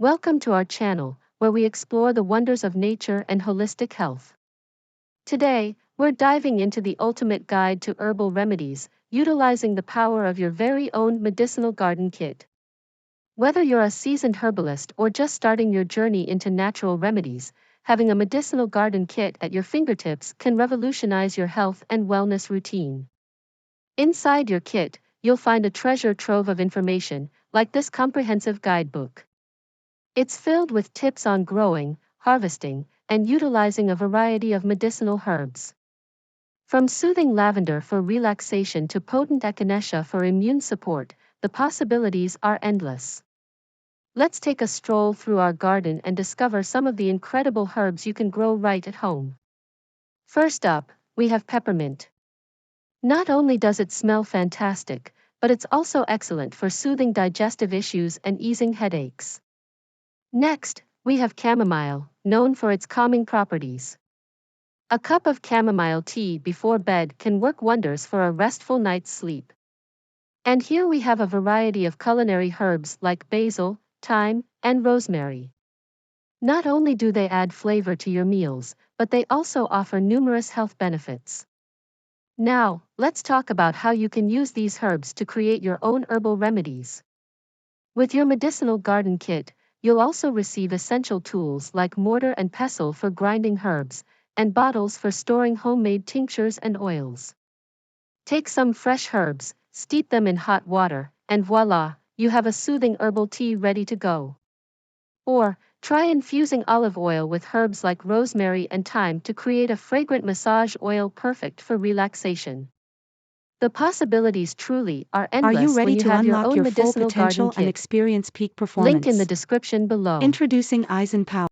Welcome to our channel, where we explore the wonders of nature and holistic health. Today, we're diving into the ultimate guide to herbal remedies, utilizing the power of your very own medicinal garden kit. Whether you're a seasoned herbalist or just starting your journey into natural remedies, having a medicinal garden kit at your fingertips can revolutionize your health and wellness routine. Inside your kit, you'll find a treasure trove of information, like this comprehensive guidebook. It's filled with tips on growing, harvesting, and utilizing a variety of medicinal herbs. From soothing lavender for relaxation to potent echinacea for immune support, the possibilities are endless. Let's take a stroll through our garden and discover some of the incredible herbs you can grow right at home. First up, we have peppermint. Not only does it smell fantastic, but it's also excellent for soothing digestive issues and easing headaches. Next, we have chamomile, known for its calming properties. A cup of chamomile tea before bed can work wonders for a restful night's sleep. And here we have a variety of culinary herbs like basil, thyme, and rosemary. Not only do they add flavor to your meals, but they also offer numerous health benefits. Now, let's talk about how you can use these herbs to create your own herbal remedies. With your medicinal garden kit, you'll also receive essential tools like mortar and pestle for grinding herbs, and bottles for storing homemade tinctures and oils. Take some fresh herbs, steep them in hot water, and voila, you have a soothing herbal tea ready to go. Or, try infusing olive oil with herbs like rosemary and thyme to create a fragrant massage oil perfect for relaxation. The possibilities truly are Are you endless when ready you to have your unlock own your full medicinal garden potential and kit. experience peak Link in the performance? description below. Introducing Eisenpower.